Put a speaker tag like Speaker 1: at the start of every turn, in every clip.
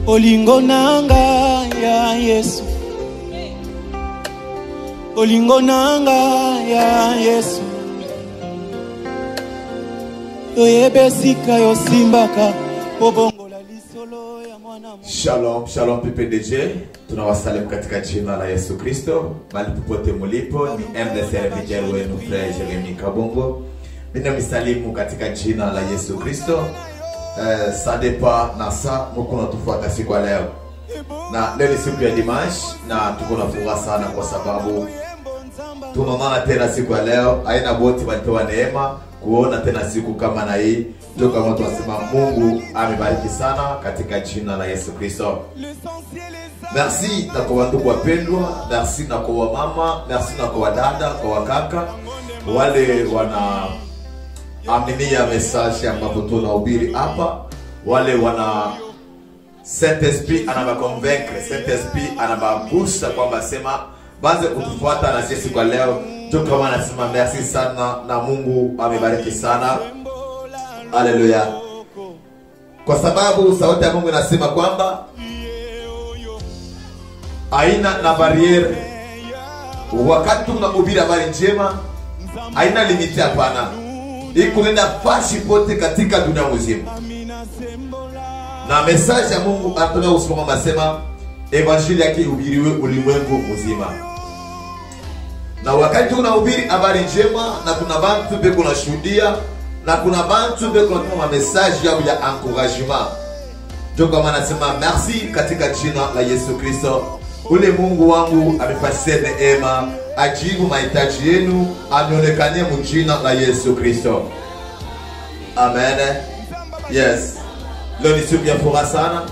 Speaker 1: Olingo nanga ya Yesu, olingo nanga ya Yesu, oyebesika yosimbaka obongola lisolo ya mwana.
Speaker 2: Shalom, shalom PPDG. Tunawasalimu katika jina la Yesu Kristo. Mahali popote mulipo, ni MDCR Miguel wenu Frere Jeremy Kabongo. Mina misalimu katika jina la Yesu Kristo. Sadepa nasa mukuna tufuata siku ya leo. Na leo ni siku ya dimanche na tuko na furaha sana kwa sababu tunaonana tena siku ya leo. Aina boti walitoa neema kuona tena siku kama na hii. Ndio kama tunasema Mungu amebariki sana katika jina la Yesu Kristo. Merci na kwa ndugu wapendwa, merci na kwa mama, merci na kwa dada, kwa kaka, wale wana aminia message ambapo tunahubiri hapa, wale wana Saint-Esprit anabaconvaincre, Saint-Esprit anabagusa kwamba sema baze kutufuata na sisi kwa leo. Ndio kama nasema merci sana na Mungu amebariki sana. Haleluya. Kwa sababu sauti ya Mungu inasema kwamba aina na barriere wakati tunahubiri habari njema, aina limiti hapana. Iko nenda fashi pote katika dunia mzima. Na message ya Mungu anataka usoma masema evangelia yake ihubiriwe ulimwengu mzima. Na wakati tunahubiri habari njema na kuna bantu beko na shuhudia na kuna bantu beko na tuma message yao ya encouragement. Ndio kama nasema merci katika jina la Yesu Kristo. Ule Mungu wangu amefasia neema, ajibu mahitaji yenu, ameonekanie mjina la Yesu Kristo. Amen. Yes. Leo ni siku ya furaha sana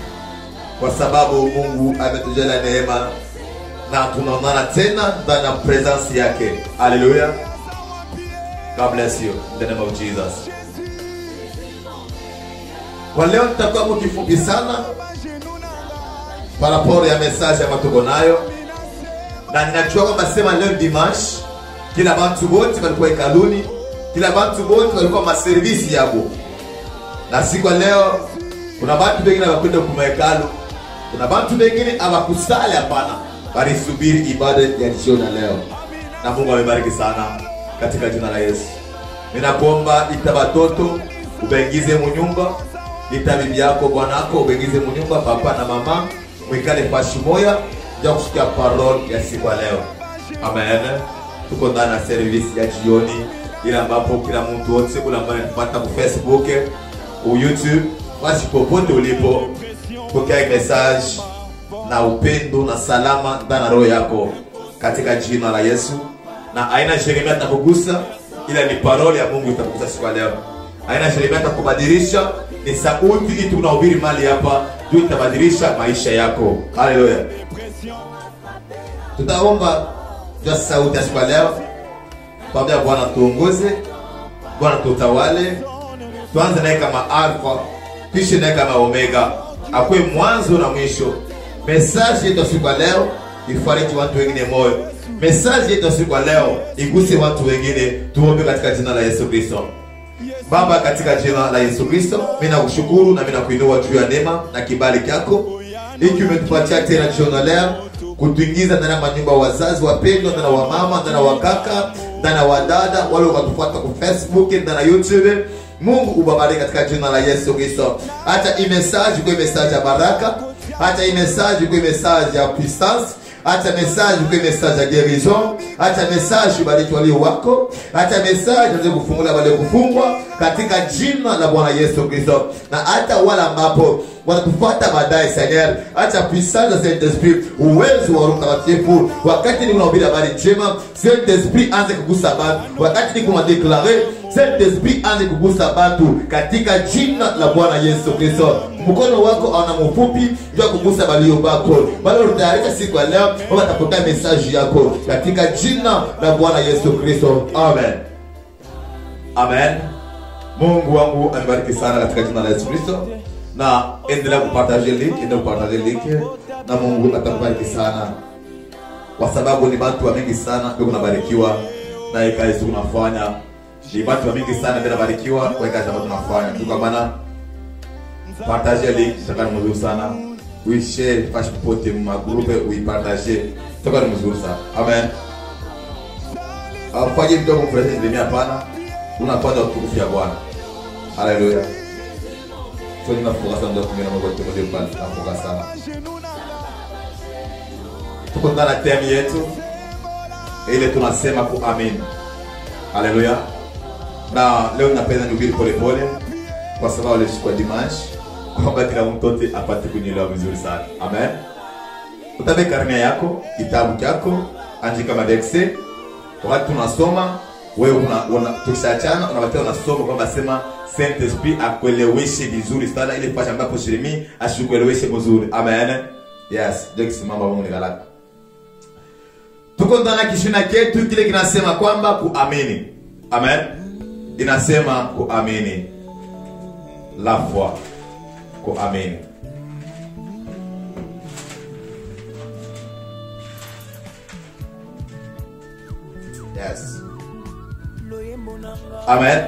Speaker 2: kwa sababu Mungu ametujalia neema na tunaonana tena ndani ya presence yake. Hallelujah. God bless you in the name of Jesus. Kwa leo nitakuwa mkifupi sana paraporo ya message ambayo tuko nayo. Na ninajua kwamba sema leo dimanche kila bantu wote walikuwa hekaluni, kila bantu wote walikuwa maservisi yabo. Na siku leo kuna bantu wengine wakwenda kwa hekalu, kuna bantu wengine hawakusali hapana, bali subiri ibada ya jioni leo. Na Mungu amebariki sana katika jina la Yesu. Ninakuomba itabatoto ubengize munyumba, itabibi yako bwanako ubengize munyumba, papa na mama mwikale fashi moya ya kusikia parole ya siku leo. Amen. Tuko ndani ya service ya jioni ile ambapo kila mtu wote kula ambaye anapata kwa Facebook au YouTube, basi popote ulipo pokea message na upendo na salama ndani ya roho yako katika jina la Yesu. Na aina sheria atakugusa, ila ni parole ya Mungu itakugusa siku leo. Aina sheria atakubadilisha, ni sauti hii tunahubiri mali hapa ndio itabadilisha maisha yako. Haleluya. Tutaomba kwa sauti ya siku leo. Tuambia Bwana tuongoze, Bwana tutawale. Tuanze naye kama alfa, kisha naye kama omega, akwe mwanzo na mwisho. Message yetu siku leo ifariki watu wengine moyo. Message yetu siku leo iguse watu wengine. Tuombe katika jina la Yesu Kristo. Baba, katika jina la Yesu Kristo, mimi nakushukuru na mimi nakuinua juu ya neema na kibali chako. Hiki umetupatia tena jioni leo kutuingiza ndani ya manyumba wazazi wapendwa, ndani wa mama, ndani wa kaka, ndani wa dada, wale watufuata kwa Facebook, ndani ya YouTube. Mungu ubabariki katika jina la Yesu Kristo. Hata hii message kwa message ya baraka, hata hii message kwa message ya puissance, hata message kwa message ya guérison, hata message bariki walio wako, hata message ndio kufungula wale kufungwa katika jina la Bwana Yesu Kristo. Na hata wala ambapo wanatufuata baadaye Seigneur, acha puissance ya Saint-Esprit, uwezo wa Roho Mtakatifu wakati ni unahubiri habari njema. Saint-Esprit anze kugusa watu wakati ni kunadeclarer, Saint-Esprit anze kugusa watu katika jina la Bwana Yesu Kristo. Mkono wako ana mfupi ndio kugusa balio bako, bali utayarisha siku leo watapokea message yako katika jina la Bwana Yesu Kristo. Amen. Amen. Mungu wangu anibariki sana katika jina la Yesu Kristo. Na endelea kupartager link, na Mungu atakubariki sana. Kwa sababu ni watu wengi sana ndio tunabarikiwa na kazi tunafanya. Ni watu wengi sana ndio tunabarikiwa kwa kazi ambayo tunafanya. Kwa maana partager link, tutakuwa mzuri sana. uishare page popote ma groupe uipartager. Toka ni mzuri sana. Amen. Afanye video kumfurahisha ndani hapana. Unapata utukufu ya Bwana. Haleluya. Sio ninafuata ndio kumena Mungu tumode mbali nafuka sana. Tuko ndani ya temi yetu. Ile tunasema kuamini. Haleluya. Na leo napenda nihubiri pole pole kwa sababu leo siku ya dimanche kwamba kila mtu apate kunielewa vizuri sana. Amen. Utabe karne yako, kitabu chako, andika madexe. Wakati tunasoma, wewe tukishachana unabatia unasoma kwamba sema Saint Esprit akueleweshe vizuri sana ile page ambapo Shirimi ashikueleweshe vizuri. Amen. Yes, ndio kisimama Mungu ni galaka. Tuko ndani ya kishina chetu kile kinasema kwamba kuamini. Amen. Inasema kuamini. La foi. Kuamini. Yes. Amen.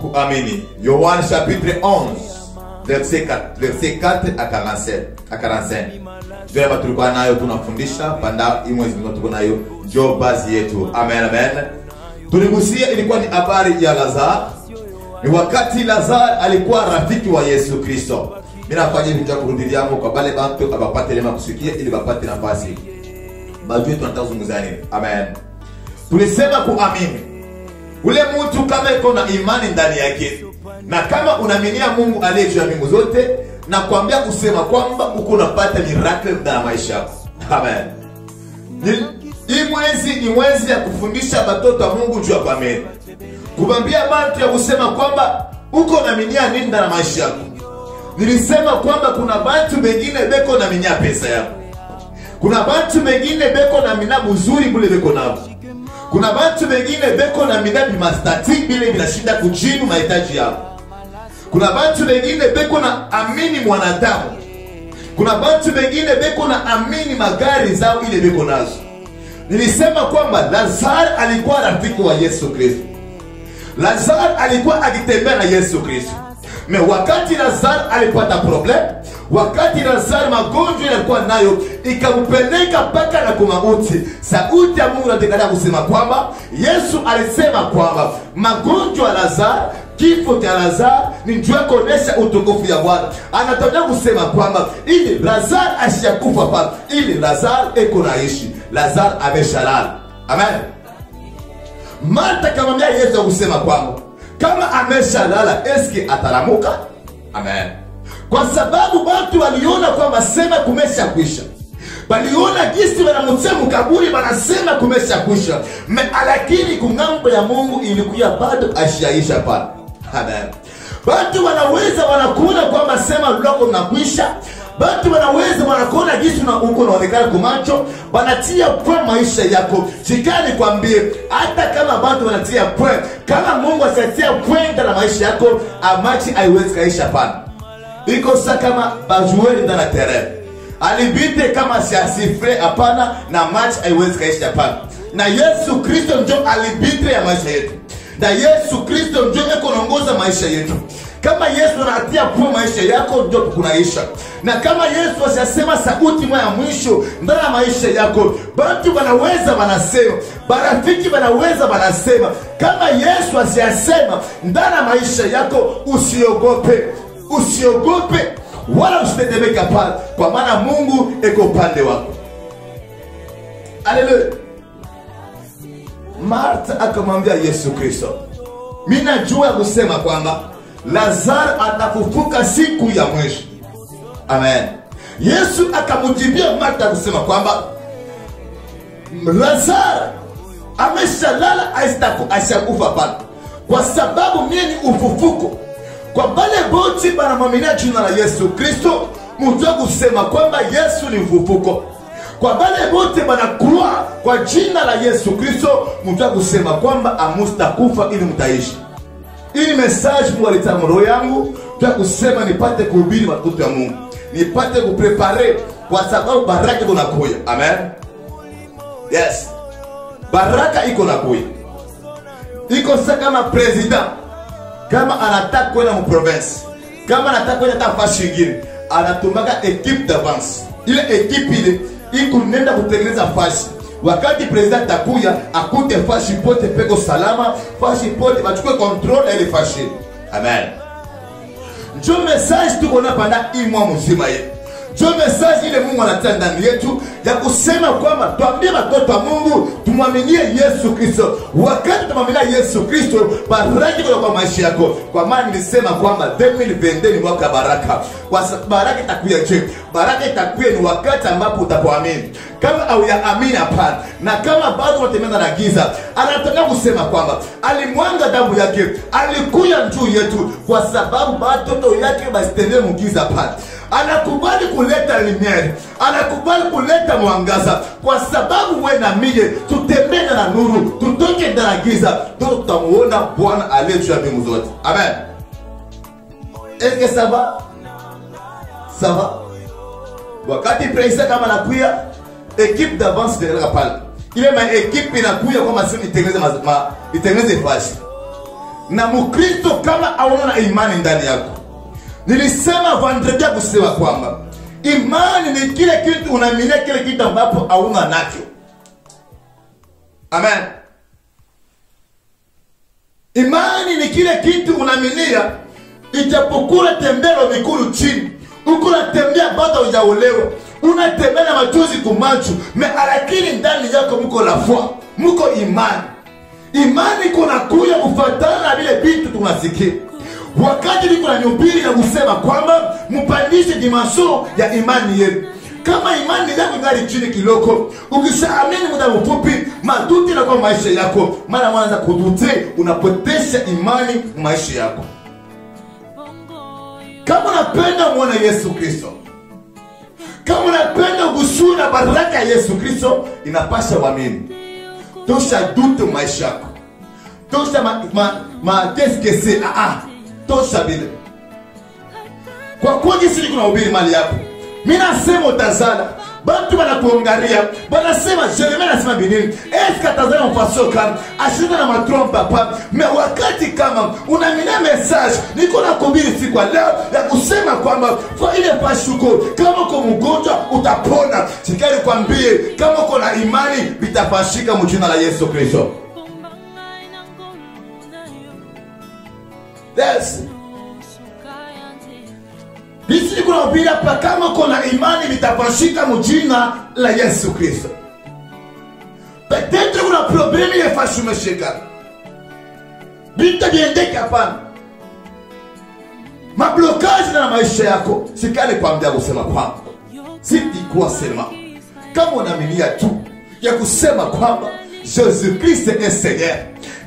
Speaker 2: Kuamini. Yohane chapitre 11 verset 4 à 47 à 45. Ndio hapa tulikuwa nayo tunafundisha panda imwezi mmoja tuko nayo ndio basi yetu. Amen amen. Tuligusia ilikuwa ni habari ya Lazaro. Ni wakati Lazaro alikuwa rafiki wa Yesu Kristo. Mimi nafanya hivi kwa kurudilia kwa wale watu abapate lema kusikia ili wapate nafasi. Bado tunataka kuzungumza nini? Amen. Tulisema kuamini. Ule mtu kama iko na imani ndani yake na kama unaaminia Mungu aliye juu ya mbingu zote na kuambia kusema kwamba uko unapata miracle ndani ya maisha yako. Amen. Hii mwezi ni mwezi ya kufundisha watoto wa Mungu juu ya kuamini. Kubambia watu ya kusema kwamba uko unaaminia nini ndani ya maisha yako. Nilisema kwamba kuna watu wengine beko na minya pesa yako. Kuna watu wengine beko na mina mzuri bule beko nao. Kuna watu wengine beko na mina bimastati bile binashinda kujibu mahitaji yao. Kuna watu wengine beko na amini mwanadamu. Kuna watu wengine beko na amini magari zao ile beko nazo. Nilisema kwamba Lazaro alikuwa rafiki wa Yesu Kristo. Lazaro alikuwa akitembea na Yesu Kristo. Me wakati Lazaro alipata problem, wakati Lazaro magonjwa yalikuwa nayo ikampeleka paka na kumauti, sauti ya Mungu inatangaza kusema kwamba Yesu alisema kwamba magonjwa ya Lazaro, kifo cha Lazaro ni njia kuonesha utukufu ya Bwana. Anataka kusema kwamba ili Lazaro ashakufa pa, ili Lazaro eko naishi. Lazaro ameshalala. Amen. Martha kamwambia Yesu kusema kwamba kama ameshalala eski atalamuka? Amen. Kwa sababu watu waliona kwamba sema kumesha kwisha. Waliona jinsi wanamtia mkaburi wanasema kumesha kwisha. Lakini kungambo ya Mungu ilikuwa bado ashaisha pale. Amen. Watu wanaweza wanakuona kwamba sema loko unakwisha. Watu wanaweza wanakuona jinsi uko unaonekana kwa macho, wanatia kwa maisha yako. Sikani kwambie hata kama watu wanatia kwa, kama Mungu asitia kwenda na maisha yako, amachi haiwezi kaisha pana. Iko sasa kama bajueli ndani ya terrain. Alibite kama siasifre hapana na match haiwezi kaisha pana. Na Yesu Kristo ndio alibite ya maisha yetu. Na Yesu Kristo ndio anaongoza maisha yetu. Kama Yesu anatia kwa maisha yako ndio kunaisha. Na kama Yesu asema sauti moja ya mwisho ndani ya maisha yako, watu wanaweza wanasema, marafiki wanaweza wanasema, kama Yesu asiyasema ndani ya maisha yako, usiogope. Usiogope wala usitetemeke pale, kwa maana Mungu eko upande wako. Haleluya. Martha akamwambia Yesu Kristo, mimi najua kusema kwamba Lazaro atafufuka siku ya mwisho. Amen. Yesu akamjibia Martha kusema kwamba Lazaro ameshalala ashakufa pale, kwa sababu mimi ni ufufuko. Kwa wale wote wanamwamini jina la Yesu Kristo, mtu kusema kwamba Yesu ni ufufuko. Kwa wale wote wanakuwa kwa jina la Yesu Kristo, mtu kusema kwamba amustakufa ili mtaishi. Hii message Mungu alitamka roho yangu, kusema nipate kuhubiri watoto wa Mungu. Nipate kuprepare kwa sababu baraka iko nakuja. Amen. Yes. Baraka iko nakuja. Iko sasa kama president, kama anataka kwenda mu province, kama anataka kwenda tafashi nyingine, anatumaka equipe d'avance. Ile equipe iko nenda kutengeneza fashi. Wakati president atakuya akute fashi pote peko salama, fashi pote bachukue control ile fashi. Amen. Ndio message tuko na panda imwa mzima yetu. Ndio message ile Mungu anatia ndani yetu ya kusema kwamba tuambie watoto wa Mungu tumwaminie Yesu Kristo. Wakati tumwaminia Yesu Kristo, baraka kwa maisha yako. Kwa maana nilisema kwamba 2022 ni mwaka baraka. Kwa sababu baraka itakuja je? Baraka itakuja ni wakati ambapo utapoamini. Kama au ya amini hapana, na kama bado unatembea na giza, anataka kusema kwamba alimwanga damu yake, alikuja juu yetu kwa sababu watoto yake basitendee mgiza hapana. Anakubali kuleta lumiere, anakubali kuleta mwangaza kwa sababu wewe na mimi tutembee na nuru, tutoke ndani giza, ndio tutamuona Bwana aliye juu ya mbingu zote. Amen. Est-ce que ça va? Ça va? Wakati president kama anakuya, équipe d'avance de la pale. Ile ma équipe inakuya kwa masini itengeneze fashi. Na Mkristo kama aona imani ndani yako. Nilisema vendredi kusema kwamba imani ni kile kitu unaamini, kile kitu ambapo hauna nacho. Amen. Imani ni kile kitu unaaminia ijapokuwa tembelo mikulu chini, uko unatembea bado hujaolewa, unatembea na machozi kumacho, lakini ndani yako mko la foi, mko imani. Imani kuna kuya kufuatana na vile vitu tunasikia. Wakati niko na nyubiri na kusema kwamba mpandishe dimension ya imani yenu. Kama imani yako ngali chini kiloko, ukishaamini muda mfupi, maduti na kwa maisha yako, mara mwanza kudute, unapotesha imani maisha yako. Kama unapenda muone Yesu Kristo, kama unapenda ugusuna baraka ya Yesu Kristo, inapasha uamini. Tosha dute maisha yako. Tosha qu'est-ce que c'est? Tosha bile. Kwa kuwa gisi kuna ubiri mali yako. Mimi nasema utazala. Bantu banakuangalia, banasema Jeremia anasema binini? Eska tazala mfaso kama ashinda na matrompa papa. Wakati kama unamina message niko na kuhubiri siku leo ya kusema kwamba kwa ile pashuko kama uko mgonjwa utapona. Sikali kwambie kama uko na imani vitapashika mjina la Yesu Kristo. Yes. Bisi kuna ubira pa kama kuna imani vitapashika mjina la Yesu Kristo. Peut-être kuna problemi ya fashu meshika. Bita biendeka hapana. Mablokaji na maisha yako. Sikali kwambia kusema kwamba siti kuwa sema. Kama unaaminia tu ya kusema kwamba Jésus Christ est Seigneur.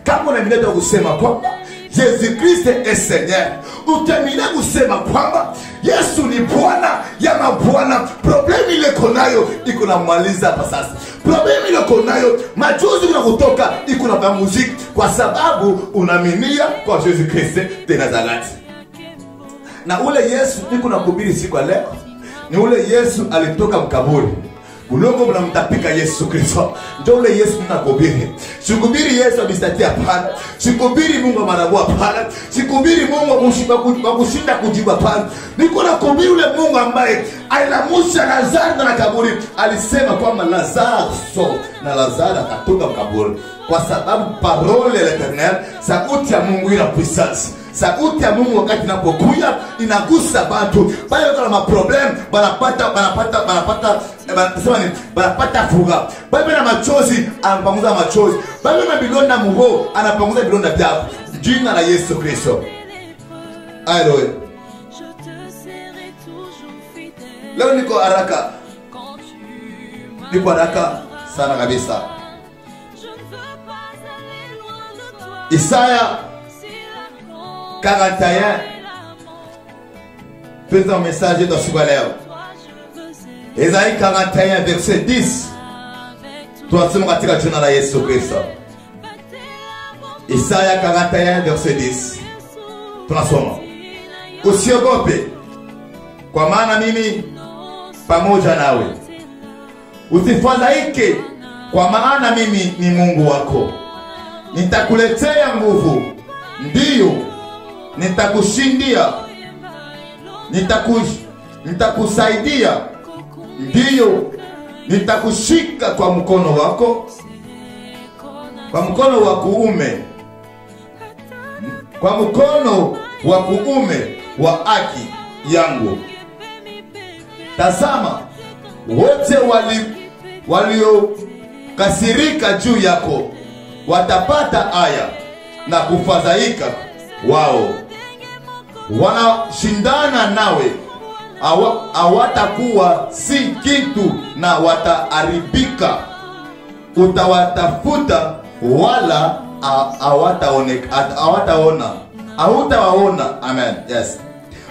Speaker 2: Kama unaaminia tu kusema kwamba Jésus Christ est Seigneur. Utamina kusema kwamba Yesu ni Bwana ya mabwana. Problemi ile konayo iko na maliza hapa sasa. Problemi ile konayo machozi kuna kutoka iko na muziki kwa sababu unaaminia kwa Jésus Christ de Nazareth. Na ule Yesu niko na kuhubiri siku leo ni ule Yesu alitoka mkaburi. Ulongo mnamtapika Yesu Kristo. Ndio ule Yesu ninakuhubiri. Sikubiri Yesu abistatia hapana. Sikubiri Mungu marabua hapana. Sikubiri Mungu kushinda kujibu hapana. Niko na kuhubiri ule Mungu ambaye alilamusha Lazaro na kaburi. Alisema kwamba Lazaro na Lazaro akatoka mkaburi. Kwa sababu parole ya l'Eternel, sauti ya Mungu ina puissance. Sauti ya Mungu wakati inapokuja inagusa watu. Bali kuna maproblem banapata fuga. Bali na machozi anapanguza machozi. Bali na bilonda muho anapanguza bilonda vyao. Jina la Yesu Kristo. Haleluya. Leo niko haraka. Niko haraka sana kabisa. Isaya 41. Faisons un message dans ce balève. Isaïe 41 verset 10. Tunasema katika jina la Yesu Kristo. Isaya 41 verset 10. Tunasoma. Usiogope, kwa maana mimi pamoja nawe. Usifadhaike, kwa maana mimi ni Mungu wako. Nitakuletea nguvu. Ndiyo, nitakushindia. nitakusaidia, ndiyo nitakushika kwa mkono wako, kwa mkono wa kuume, kwa mkono wa kuume wa haki yangu. Tazama, wote waliokasirika juu yako watapata aya na kufadhaika, wao wanashindana nawe hawatakuwa si kitu na wataharibika. Utawatafuta wala hawatawaona. Amen. Yes.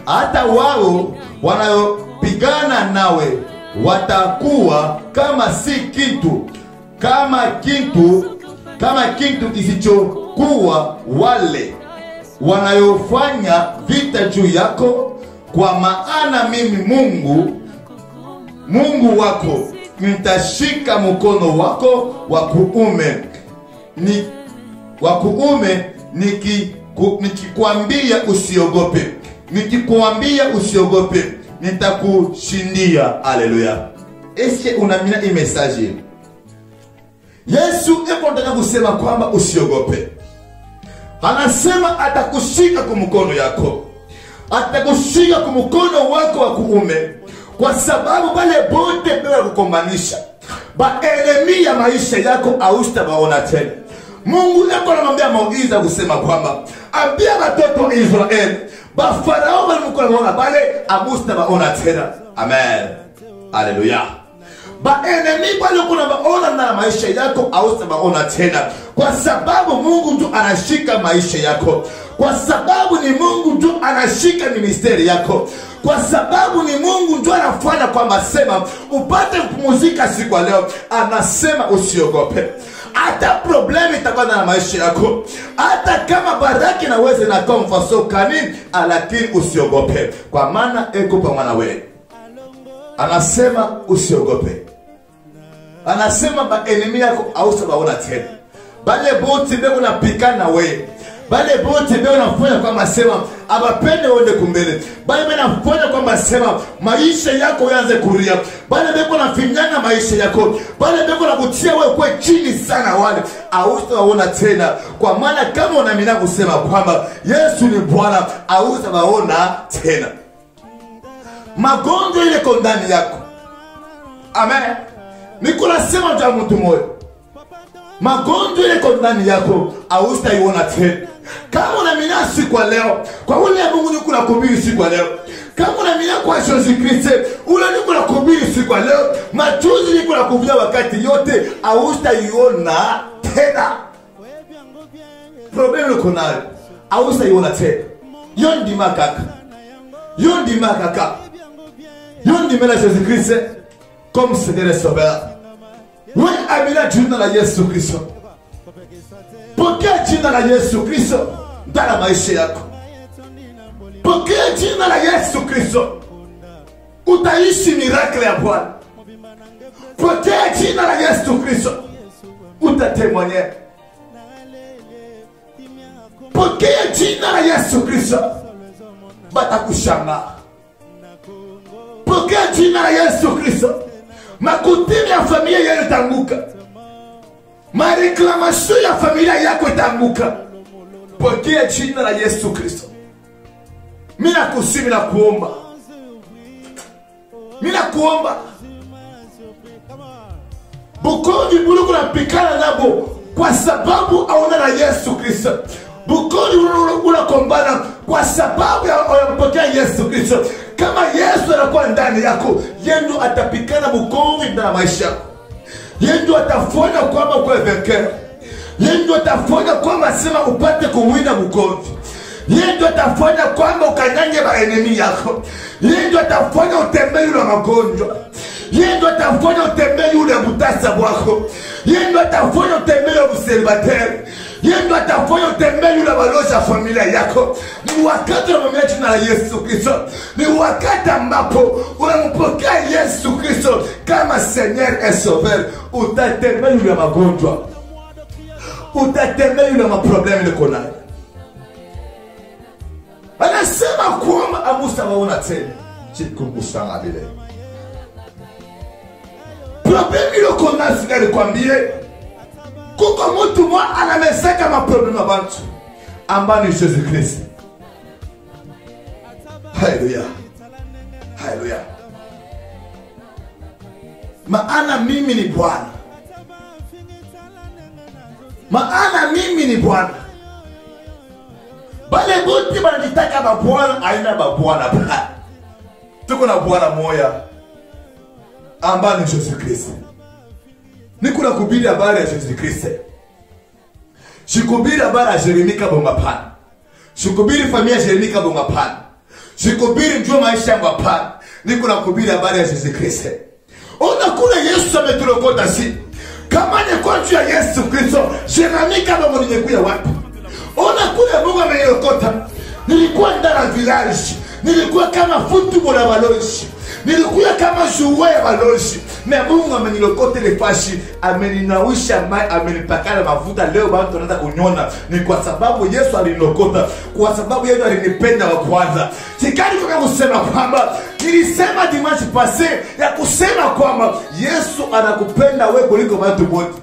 Speaker 2: Hata wao wanayopigana nawe watakuwa kama si kitu, kama kitu kisichokuwa wale wanayofanya vita juu yako. Kwa maana mimi Mungu wako nitashika mkono wako wa kuume nikikwambia usiogope, nitakushindia. Haleluya. Eske unamina hii message? Yesu anataka kusema kwamba usiogope. Anasema atakushika kwa mkono yako, atakushika kwa mkono wako wa kuume, kwa sababu wale bote bila kukombanisha enemy ya maisha yako haustabaona tena. Mungu anamwambia Moizi kusema kwamba ambia watoto wa Israeli Farao walikuwa bale haustabaona tena. Amen. Haleluya. Enemy wale kuna na maisha yako haustabaona tena, kwa sababu Mungu tu anashika maisha yako, kwa sababu ni Mungu tu anashika ministeri yako, kwa sababu ni Mungu tu anafanya kwamba sema upate kupumzika siku ya leo. Anasema usiogope. Hata problemi itakuwa na maisha yako, hata kama baraka inaweza na komfaso kanini, lakini usiogope, kwa maana eko pamoja na wewe. Anasema usiogope. Anasema enemy yako hausabaona tena. Bale bote beko napikana wewe, bale bote beko nafanya kwamba sema abapende uende kumbele, bale beko nafanya kwamba sema maisha yako yaanze kulia, bale beko nafinyana maisha yako, bale beko nakutia wewe kwa chini sana, wale hausabaona tena. Kwa maana kama unaamini kusema kwamba Yesu ni Bwana, hausabaona tena. Magonjwa ile kwa ndani yako. Amen. Niko nasema kwa mtu mmoja, magonjwa ile kwa ndani yako haustaiona tena. Kama unaamini siku leo kwa ule Mungu ni kuna kuhubiri siku leo, kama unaamini kwa Yesu Kristo ule ni kuna kuhubiri siku leo, machozi ni kuna kuvia wakati yote haustaiona tena. Problem uko nayo haustaiona tena. Yondi makaka Yondi mela Jésus Christ comme Seigneur et Sauveur. Oui, amina jina la Yesu Kristo. Pokea jina la Yesu Kristo ndani ya maisha yako. Pokea jina la Yesu Kristo, utaishi miracle ya Bwana. Pokea jina la Yesu Kristo, utatemwanye. Pokea jina la Yesu Kristo, batakushangaa. Pokea jina la Yesu Kristo, makutimi ya familia yako itanguka, mareklamation ya familia yako itanguka. Pokea jina la Yesu Kristo. Mina kusimi na kuomba, mina kuomba Bukondi buluku na pikana nabo kwa sababu hauna na Yesu Kristo. Bukondi unakombana kwa sababu ya mpokea Yesu Kristo. Kama Yesu anakuwa ndani yako, yendo atapikana Bukondi na maisha yako. Yendo atafanya kwamba kwa vekera, yendo atafanya kwamba sema upate kuwina Bukondi, yendo atafanya kwamba ukanyanye ba enemy yako, yendo atafanya utembee yule magonjwa, yendo atafanya utembee yule mutasa wako, yendo atafanya utembee yule mselibateri, yendo atafanya utembee yule balosha familia yako. Ni wakati wa mamia jina la Yesu Kristo, ni wakati ambapo unampokea Yesu Kristo kama Seigneur et Sauveur. Utatembea yule magonjwa, utatembea yule maproblemu liko nayo. Anasema kwamba amusa waona tena. chikukusanga vile. Problème ile kona sina nikwambie. Kuko mtu mwa anameseka maproblema bantu. Ambani Jésus Christ. Hallelujah. Hallelujah. Maana mimi ni Bwana. Maana mimi ni Bwana. Bale bote banajitaka babwana aina babwana ba. Tuko na Bwana moya ambaye ni Jésus Christ. Niko na kuhubiri habari ya Jésus Christ. Shikubiri habari ya Jeremia Kabonga pana. Shikubiri familia ya Jeremia Kabonga pana. Shikubiri njoo maisha yangu pana. Niko na kuhubiri habari ya Jésus Christ. Ona kule Yesu ametulokota si. Kama ni kwa njia ya Yesu Kristo, Jeremia Kabonga ningekuja wapi? Ona kule Mungu amenilokota. Nilikuwa ndani ya village. Nilikuwa kama football ya baloji. Nilikuwa kama joueur ya baloji. Na Mungu amenilokota ile fashi, ameninawisha mai, amenipakana mafuta. Leo bado tunaanza kunyona. Ni kwa sababu Yesu alinilokota. Kwa sababu yeye alinipenda wa kwanza. Sikali kwa kusema kwamba nilisema dimanche passé ya kusema kwamba Yesu anakupenda wewe kuliko watu wote.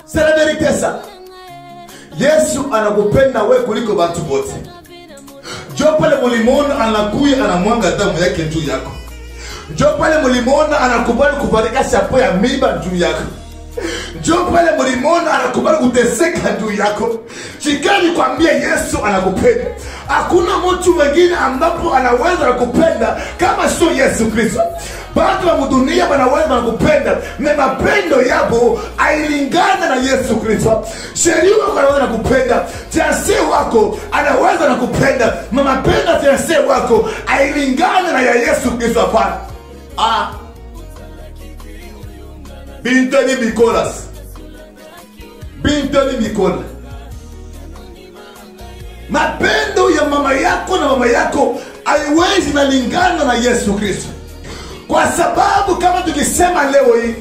Speaker 2: C'est la vérité ça. Yesu anakupenda wewe kuliko watu wote. Jo pale mulimona anakuya anamwanga damu yake juu yako. Jo pale mulimona anakubali kubarika chapo ya miba juu yako. Jo pale mulimona anakubali kuteseka juu yako. Shikani kwambia Yesu anakupenda. Hakuna mtu mwingine ambapo anaweza kukupenda kama sio Yesu Kristo. Watu wa dunia wanaweza kukupenda, na mapendo yabo ailingana na Yesu Kristo. Sheria wako anaweza kukupenda, fiancé wako anaweza kukupenda, na mapendo ya fiancé wako ailingana na ya Yesu Kristo hapana. Bintoni Nicolas. Bintoni Nicolas. Mapendo ya mama yako na mama yako haiwezi nalingana na Yesu Kristo. Kwa sababu kama tukisema leo hii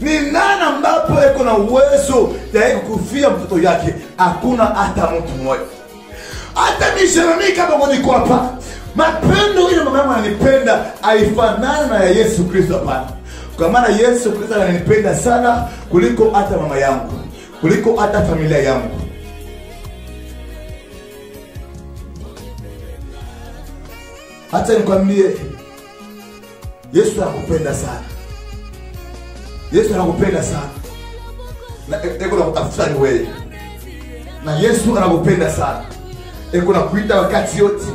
Speaker 2: ni nani ambapo eko na uwezo ya kufia mtoto yake, hakuna hata mtu mmoja. Hata mimi kama niko hapa, mapendo ile mama yangu ananipenda haifanani na ya Yesu Kristo hapana. Kwa maana Yesu Kristo ananipenda sana kuliko hata mama yangu, kuliko hata familia yangu. Hata nikwambie Yesu anakupenda sana. Yesu anakupenda sana. Na eko na kutafuta ni wewe. Na Yesu anakupenda sana. Eko na kuita wakati yote.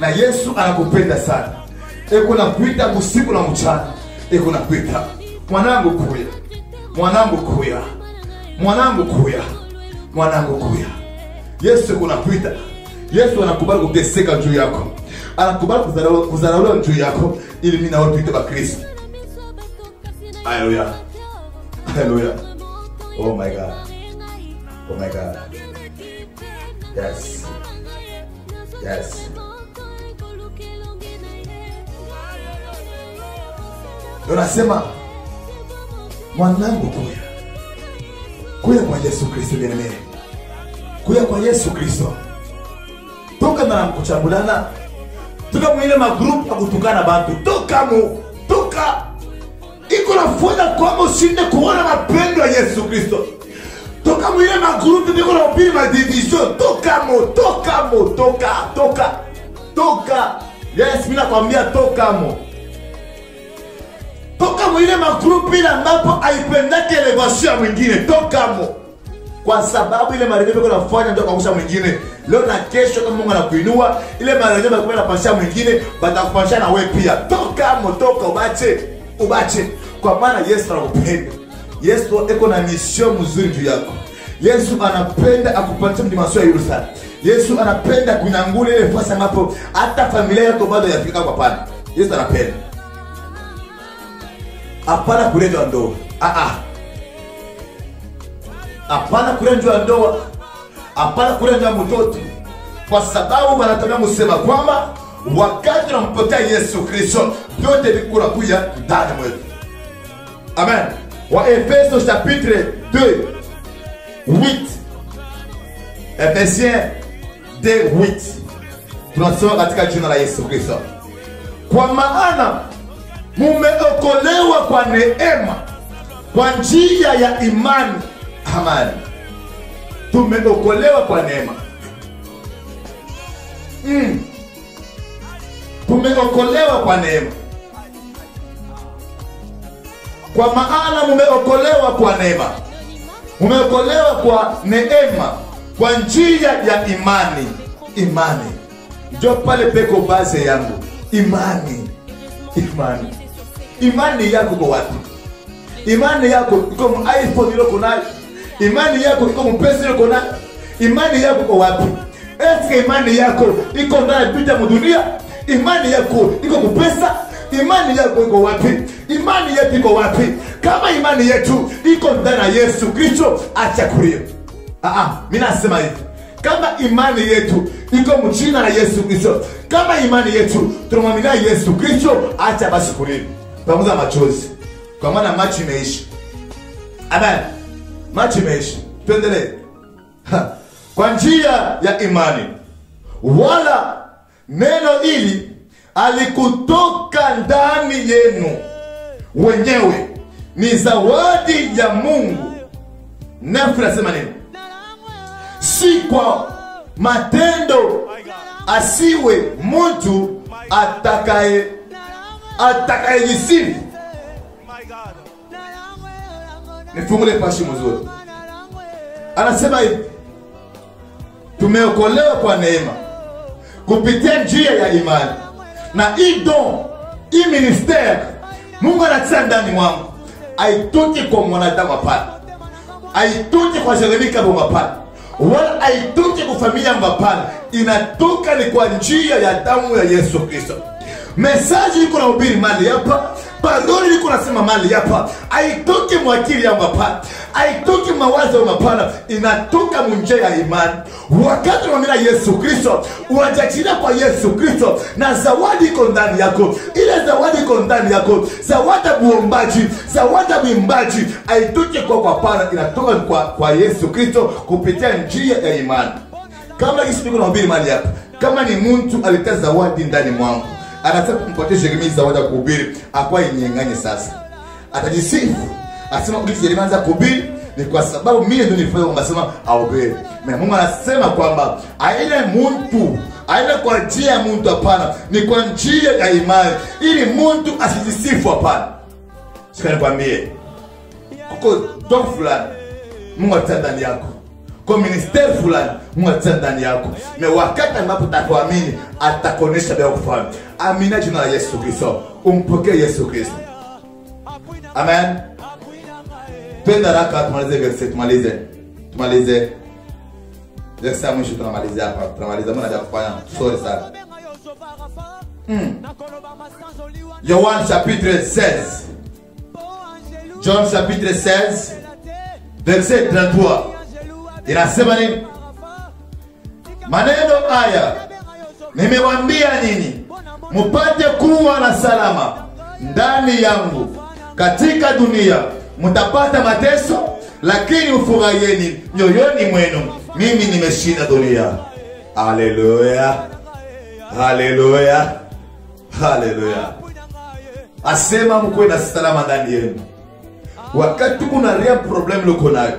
Speaker 2: Na Yesu anakupenda sana. Eko na kuita usiku na mchana. Eko na kuita mwanangu kuya. Mwanangu kuya. Mwanangu kuya. Mwanangu kuya. Yesu eko na kuita. Yesu anakubali kuteseka juu yako. Anakubali kuzarauliwa juu yako ili mimi na wewe tuite ba Kristo. Hallelujah. Hallelujah. Oh my God. Oh my God. Yes. Yes. Unasema mwanangu kuya. Kuya kwa Yesu Kristo mwenyewe. Kuya kwa Yesu Kristo. Toka na kuchambulana. Toka mwile magrupu ya kutukana bantu. Toka iko nafanya kwamba usinde kuona mapendo ya Yesu Kristo. Toka mwile magrupu niko na upili madivision. Toka. Yes, mimi nakwambia toka mo. Toka mwile magrupu ile ambapo haipendake elevation mwingine. Toka mo. Kwa sababu ile marejesho yako nafanya ndio kuangusha mwingine. Leo na kesho kama Mungu anakuinua, ile marejesho yako yanapasha mwingine, batakupasha na wewe pia. Toka ubache. Kwa maana Yesu anakupenda. Yesu eko na mission mzuri juu yako. Yesu anapenda akupatie dimension ya yule sana. Yesu anapenda kunyangula ile fasi ambapo hata familia yako bado yafika kwa pale. Yesu anapenda. Hapana kuleta ndoa. Hapana kurenjwa ndoa. Hapana kurenjwa mtoto. Kwa sababu wanatabia kusema kwamba wakati tunampokea Yesu Kristo vyote vikura kuja ndani mwetu. Amen. Wa Efeso chapitre 2 8. Efesiens 2:8. Tunasoma katika jina la Yesu Kristo. Kwa maana mumeokolewa kwa neema, kwa njia ya imani. Amani. Tumeokolewa kwa neema. Tumeokolewa kwa neema. Kwa maana mumeokolewa kwa neema. Mumeokolewa kwa neema, kwa njia ya imani. Imani. Ndio pale peko base yangu. Imani. Imani. Imani yako kwa wapi? Imani yako iko mu iPhone ile kunayo? Imani yako iko mu pesa ile kunayo? Imani yako kwa wapi? Eske imani yako iko ndani pita mu dunia? Imani yako iko ku pesa? Imani yako iko wapi? Imani yetu iko wapi? Kama imani yetu iko ndani ya Yesu Kristo, acha kulia. Mimi nasema hivi. Kama imani yetu iko mchina na Yesu Kristo, kama imani yetu tunamwamini Yesu Kristo, acha basi kulia. Pamoja machozi. Kwa maana machi imeisha. Amen. Machi imeisha. Tuendelee. Kwa njia ya imani. Wala neno hili alikutoka ndani yenu wenyewe, ni zawadi ya Mungu. Nafu nasema nini? Si kwa matendo, asiwe mtu atakayejisifu. Nifungule pashi mzuri. Anasema hivi, tumeokolewa kwa neema kupitia njia ya imani. Na hii don, hii ministère Mungu anatia ndani mwangu, haitoki kwa mwanadamu hapana. Haitoki kwa Jeremia kama hapana. Wala haitoki kwa familia hapana. Inatoka ni kwa njia ya damu ya Yesu Kristo. Message iko na ubiri mali hapa, parole iko nasema mali hapa. Haitoki mwakili yangu hapana. Haitoki mawazo hapana. Inatoka munjia ya imani. Wakati unamwamini Yesu Kristo, unajiachilia kwa Yesu Kristo, na zawadi iko ndani yako. Ile zawadi iko ndani yako, zawadi buombaji, zawadi mwimbaji, haitoki kwa hapana, inatoka kwa Yesu Kristo kupitia njia ya imani. Kama hizi niko na ubiri mali hapa, kama ni mtu aleta zawadi ndani mwangu, anataka kumpatia Jeremia zawadi ya kuhubiri, akwa inyenganye sasa. Atajisifu. Asema ukiti Jeremia anza kuhubiri ni kwa sababu mimi ndio nilifanya ungasema ahubiri. Na Mungu anasema kwamba aile mtu, aile kwa njia ya mtu hapana, ni kwa njia ya imani, ili mtu asijisifu hapana. Sikani kwambie, kuko don fulani Mungu atia ndani yako. Kwa ministeri fulani Mungu atia ndani yako. Na wakati ambapo utakuamini, atakuonesha bila kufanya. Amina jina la Yesu Kristo. Umpokee Yesu Kristo. Amen. Twende haraka tumalize verset, tumalize. Verset mwisho tunamaliza hapa. Tunamaliza mbona haja kufanya. Sorry sana. Yohana chapitre 16. John chapitre 16 verset 33. Inasema nini? Maneno haya nimewaambia nini, mupate kuwa na salama ndani yangu. Katika dunia mtapata mateso, lakini ufurahieni nyoyoni mwenu, mimi nimeshinda dunia. Haleluya. Haleluya. Haleluya. Asema mkuwe na salama ndani yenu. Wakati kuna real problem uko nayo,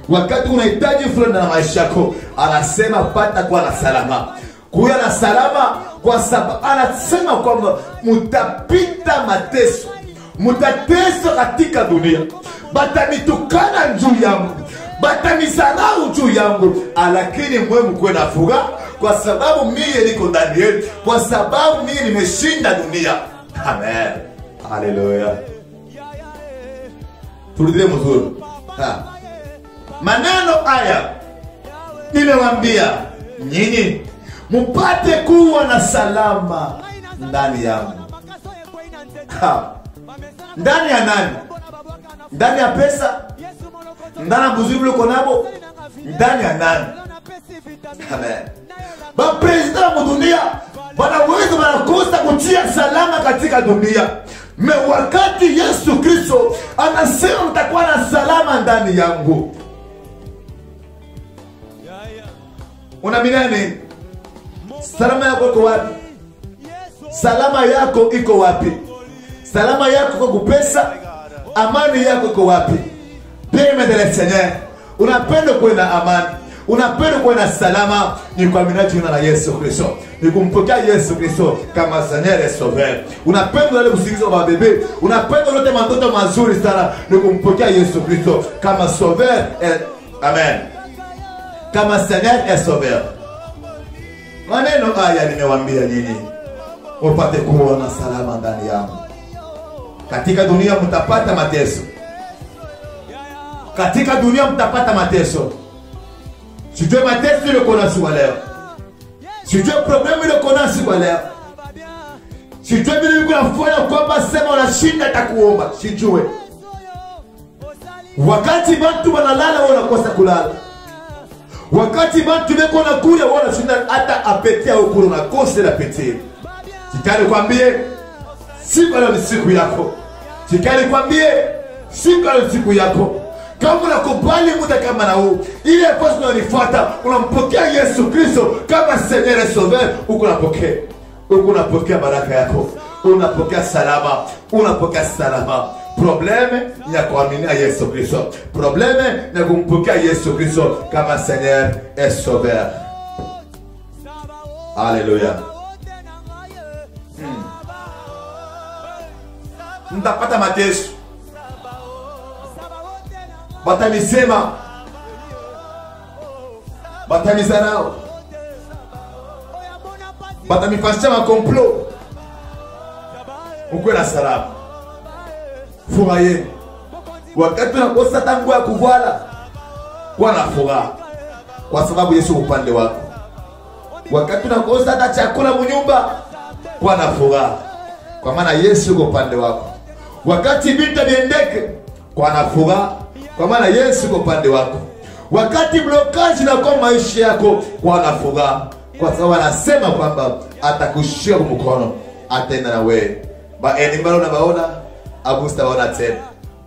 Speaker 2: wakati unahitaji fulani na maisha yako, anasema pata kuwa na salama. Kuwa na salama kwa sababu anasema kwamba mutapita mateso. Mutateswa katika dunia. Batanitukana juu yangu, batanisalau juu yangu, lakini mwe mkuwe na furaha, kwa sababu mimi niko ndani yenu, kwa sababu mimi nimeshinda dunia. Amen. Haleluya. Turudie mzuri. Maneno haya nimewaambia nyinyi mupate kuwa na salama ndani yangu. Ndani ya nani? Ndani ya pesa? Ndani ya buzuri uko nabo? Ndani ya nani? Amen. Ba president wa dunia wanaweza wanakosa kutia salama katika dunia. Me wakati Yesu Kristo anasema mtakuwa na salama ndani yangu. Unaamini nini? Salama yako iko wapi? Salama yako iko wapi? Salama yako kwa kupesa, amani yako iko wapi? Bien-aimé de le Seigneur, unapenda kuwa na amani, unapenda kuwa na salama, ni kwa jina la Yesu Kristo. Ni kumpokea Yesu Kristo kama Seigneur et Sauveur. Unapenda wale usingizi wa bebe, unapenda wote mandoto mazuri sana, ni kumpokea Yesu Kristo kama Sauveur et Amen. Kama Seigneur et Sauveur. Maneno haya nimewaambia nini? Upate kuona salama ndani yangu. Katika dunia mtapata mateso. Katika dunia mtapata mateso. Sijue mateso ile kona siku leo. Sijue problemu ile kona siku leo. Sijue vile yuko nafanya kwamba sema unashinda takuomba. Sijue. Wakati watu wanalala wao wanakosa kulala. Wakati watu weko na kule wao wanashinda hata apetia huko na kosa la petia. Sikali kwambie siku leo ni siku yako. Sikali kwambie siku leo ni siku yako. Kama unakubali muda kama na huu, ile pasi unanifuata, unampokea Yesu Kristo kama Seigneur et Sauveur, unapokea. Unapokea baraka yako, unapokea salama, unapokea salama. Probleme ni ya kuaminia Yesu Kristo. Probleme ni ya kumpokea Yesu Kristo kama Seigneur et Sauveur. Alléluia. Mtapata mateso. Batamisema. Batamizarao. Batamifasha makomplot. Ukwe na salama. Furaye. Wakati unakosa tangu ya kuvala, kuwa na furaha, kwa sababu Yesu upande wako. Wakati unakosa hata chakula mnyumba, kuwa na furaha, kwa maana Yesu yuko upande wako. Wakati vita viendeke, kuwa na furaha, kwa maana Yesu yuko upande wako. Wakati blokaji na kwa maisha yako, kuwa na furaha, kwa sababu anasema kwamba atakushika mkono, atenda na wewe. Mbalo na baona abusta wana tena.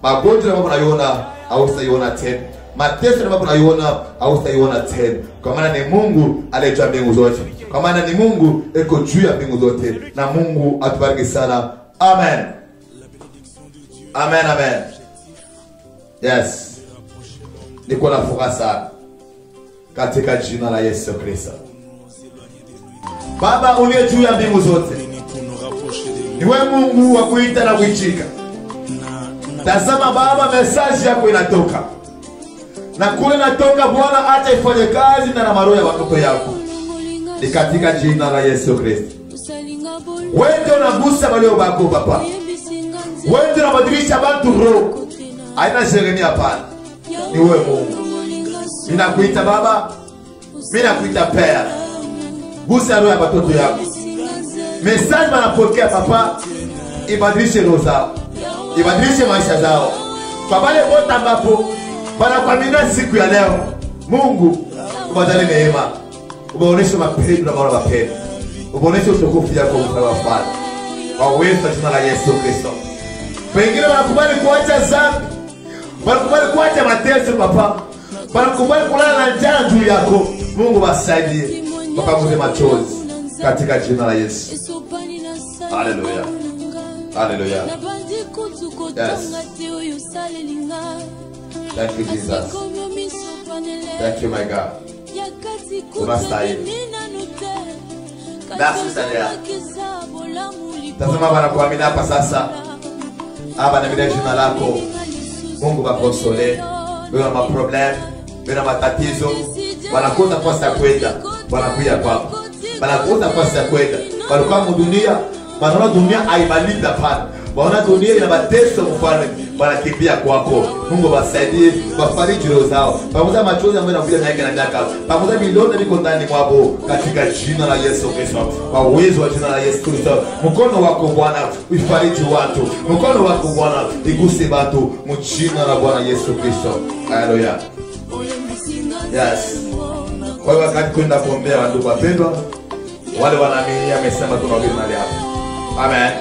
Speaker 2: Magonjwa ambapo unaiona hautaiona tena. Mateso ambapo unaiona hautaiona tena. Kwa maana ni Mungu aliyejua mbingu zote. Kwa maana ni Mungu eko juu ya mbingu zote. Na Mungu atubariki sana. Amen. Amen, amen. Yes. Niko na furaha sana katika jina la Yesu Kristo. Baba uliye juu ya mbingu zote, ni wewe Mungu wa kuita na kuitika. Tazama Baba, message yako inatoka. Na kule natoka Bwana, hata ifanye kazi na maroho ya watoto yako. Ni katika jina la Yesu Kristo. Wewe ndio unagusa walio bako Baba. Wewe ndio unabadilisha watu roho. Haina sherehe hapana. Ni wewe Mungu. Mimi nakuita Baba. Mimi nakuita Père. Gusa roho ya watoto yako. Message wanapokea Papa, ibadilishe roho zao. Ibadilishe maisha zao. Kwa wale wote ambapo wanakuamini siku ya leo, Mungu ubajalie neema. Ubaoneshe mapendo na maana mapendo. Ubaoneshe utukufu yako kwa Baba. Kwa uwezo wa jina la Yesu Kristo. Pengine wanakubali kuacha dhambi. Wanakubali kuacha mateso Papa. Wanakubali kulala na njaa juu yako. Mungu wasaidie. Wapanguze machozi katika jina la Yesu. Hallelujah. Hallelujah. Yes. Thank you, Jesus. Thank you, my God. Unastahili. Merci, Seigneur. Tazama wanakuamini hapa sasa. Hapa na bila jina lako. Mungu wakonsole. Wewe una maproblem, wewe una matatizo. Wanakosa nafasi ya kwenda. Wanakuja kwako. Wanakosa nafasi ya kwenda. Walikuwa dunia, wanaona dunia haibaliki hapana. Wanaona dunia ina mateso mfano, wanakimbia kwako. Mungu wasaidie, wafariji roho zao. Pamoja machozi ambayo yanakuja na yake na nyaka. Pamoja milioni viko ndani mwao katika jina la Yesu Kristo. Kwa uwezo wa jina la Yesu Kristo. Mkono wako Bwana ufariji watu. Mkono wako Bwana iguse watu mjina la Bwana Yesu Kristo. Haleluya. Yes. Kwa hiyo wakati kwenda kuombea watu wapendwa, wale wanaamini amesema tunahubiri mahali hapa. Amen.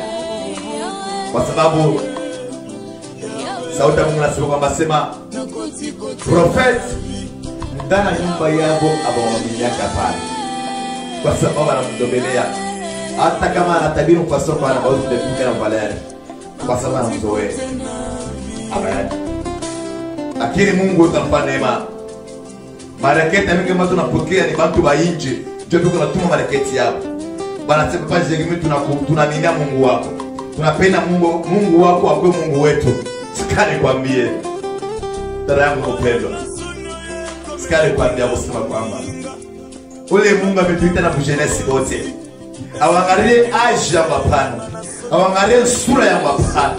Speaker 2: Kwa sababu sauti ya Mungu inasema kwamba sema prophet ndani ya nyumba yako abawamini yake hapana. kwa sababu anamdomelea. Hata kama anatabiri kwa soko anaweza kudepika na valere kwa sababu anamzoea. Amen. Lakini Mungu utampa neema. Mareketi mingi ambazo tunapokea ni watu wa nje. Ndio tunatuma mareketi yao. Bwana sema pale jengine tunaminia Mungu wako. Tunapenda Mungu wako akwe Mungu wetu. Sikali kwambie. Dada yangu mpendwa. Sikali kwambia kusema kwamba ule Mungu ametuita na kujenesi wote. Awangalie age ya mapana. Awangalie sura ya mapana.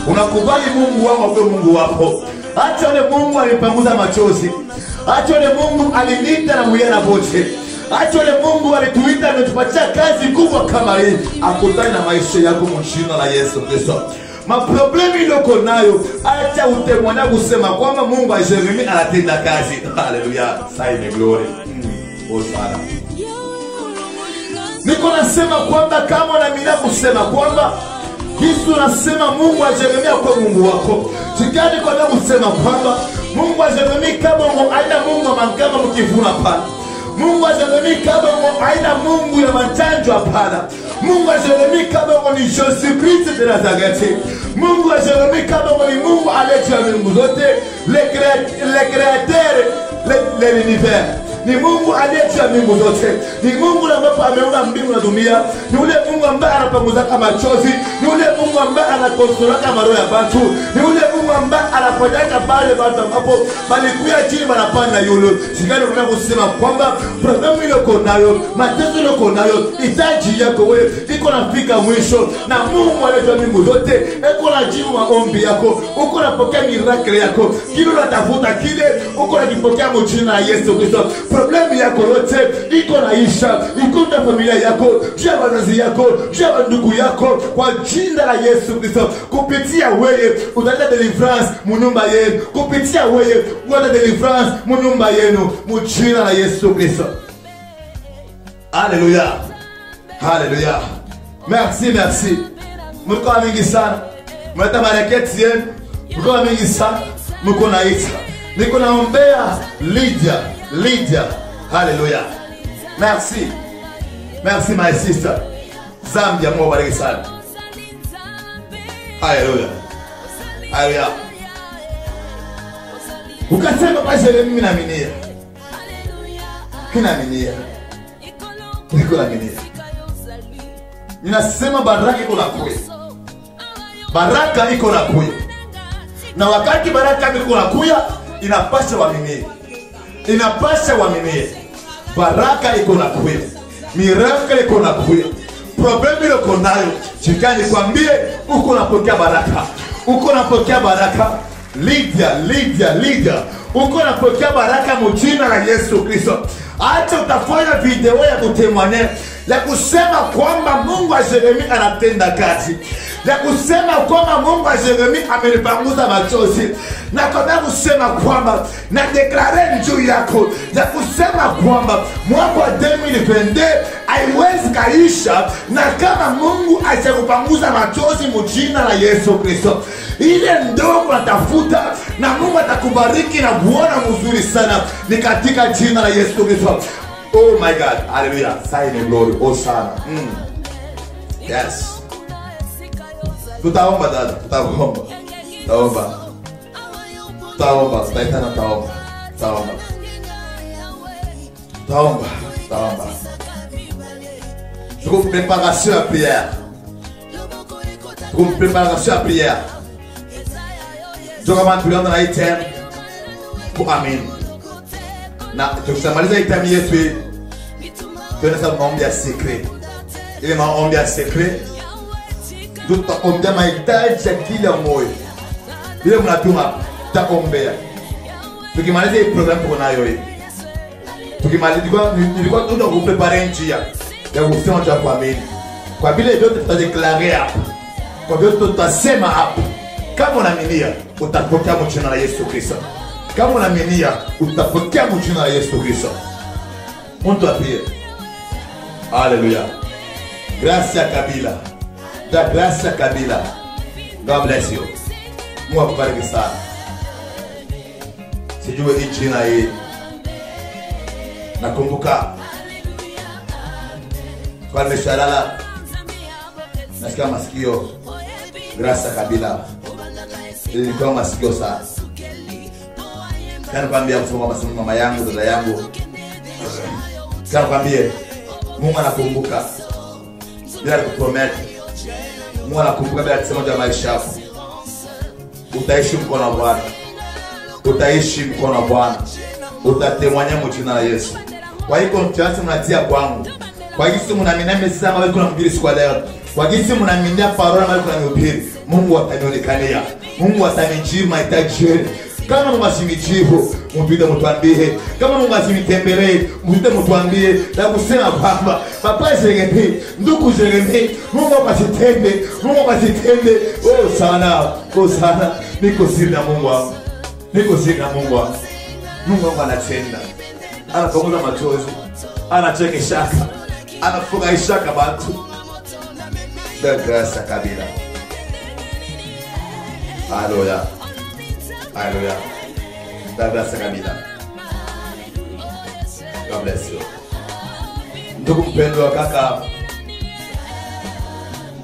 Speaker 2: Unakubali Mungu wako akwe Mungu wako. Acha ule Mungu alipanguza machozi. Acha ule Mungu alinita na muyana bote. Acha ule Mungu alituita ametupatia kazi kubwa kama hii. Akutane na maisha yako mjina la Yesu Kristo. Maproblemi iliyoko nayo, acha utemwana kusema kwamba Mungu ajeremi anatenda kazi. Haleluya. Saime glory. Osana. Niko nasema kwamba kama unamina kusema kwamba Yesu nasema Mungu ajeremia kwa Mungu wako. Sikani kwa nini kusema kwamba Mungu ajeremi kama aina Mungu amangama mkivuna pana. Mungu ajeremi kama aina Mungu ya machanjo hapana. Mungu ajeremi kama ni Yesu Kristo de Nazareti. Mungu ajeremi kama ni Mungu aliyetoa mbingu zote, le créateur de l'univers. Ni Mungu aliyetoa mbingu zote. Ni Mungu ambaye ameumba mbingu na dunia. Ni ule Mungu ambaye anapanguza kama machozi. Ni ule Mungu ambaye anakonsola kama roho ya watu. Ni ule Mungu ambaye anafanyaka pale watu ambapo balikuya chini wanapanda yule. Sikani kuna kusema kwamba programu ile uko nayo, mateso ile uko nayo, hitaji yako wewe iko nafika mwisho na Mungu aliyetoa mbingu zote, iko na jibu maombi yako, uko napokea miracle yako. Kile unatafuta kile uko nakipokea mjina la Yesu Kristo. Problemu yako yote iko naisha, iko na familia yako, jia wazazi yako, jia ndugu yako kwa jina la Yesu Kristo. Kupitia wewe utaleta deliverance munyumba yenu, kupitia wewe utaleta deliverance munyumba yenu mjina la Yesu Kristo. Haleluya. Haleluya. Merci, merci. Mko mingi sana. Mleta mareketi yenu. Mko mingi sana. Mko naita. Niko naombea Lydia. Haleluya. Merci. Merci my sister. Zambia Mungu bariki sana. Haleluya. Haleluya. Ukasema basi mimi naaminia. Kinaaminia. Niko naaminia. Ninasema baraka iko nakuja. Baraka iko nakuja. Na wakati baraka iko nakuja, inapaswa waaminie. Inapaswa waaminie. Baraka iko nakuja. Miracle iko nakuja. Problemu ile uko nayo, chikani kwambie uko napokea baraka. Uko napokea baraka. Lydia. Uko napokea baraka mjina la Yesu Kristo. Acha utafanya video ya kutemwane ya kusema kwamba Mungu wa Jeremia anatenda kazi, ya kusema kwamba Mungu wa Jeremia amenipanguza machozi, na kwa kusema kwamba na deklare juu yako, ya kusema kwamba mwaka wa 2022 haiwezi kaisha na kama Mungu hajakupanguza machozi mjina la Yesu Kristo. Ile ndogo natafuta na Mungu atakubariki na kuona mzuri sana ni katika jina la Yesu Kristo. Oh my God. Hallelujah. Sign glory. Oh sana. Yes. Tutaomba dada. Tutaomba. Je vous préparation à prière. Je vais dans la item pour Amen. Na tukishamaliza item yetu tunaweza maombi ya secret. Ile maombi ya secret tutaombea mahitaji ya kila moyo. Ile mnatuma tutaombea. Tukimaliza hii program tuko nayo hii. Tukimaliza nilikuwa tunakuprepare njia ya kusema cha kuamini. Kwa vile vyote tutadeklare hapa. Kwa vyote tutasema hapa. Kama unaaminia utapokea mjina la Yesu Kristo. Kama unaaminia utapokea mjina la Yesu Kristo. Mtu apie. Haleluya. Gracia Kabila. Da Gracia Kabila. God bless you. Mungu akubariki sana. Sijue hii jina hii. Nakumbuka Kwa nimeshalala nasikia masikio Grasa Kabila. Ilikuwa masikio sana. Kana kwambia kusoma masomo mama yangu, dada yangu. Kana kwambie Mungu anakumbuka. Bila kupromete. Mungu anakumbuka bila kusema jambo maisha yako. Utaishi mkono wa Bwana. Utaishi mkono wa Bwana. Utatemwanya mjina la Yesu. Kwa hiyo mchache mnatia kwangu. Kwa hiyo mnaamini message wewe kuna mhubiri siku leo. Kwa hiyo mnaamini parola wewe kuna mhubiri. Mungu atanionekania. Mungu atanijibu mahitaji yenu. Kama mnasimijibu, mpite mtuambie. Kama mnasimitembelee, mpite mtuambie. Na kusema kwamba papa Jeremie, ndugu Jeremie, Mungu akasitende, Mungu akasitende. Oh sana, oh sana. Niko siri na Mungu wangu. Niko siri na Mungu wangu. Mungu wangu anatenda. Anapunguza machozi. Anacheka shaka. Anafunga shaka watu. Grasa Kabila. Haleluya. Haleluya. Grasa Kabila. God bless you. Ndugu mpendwa kaka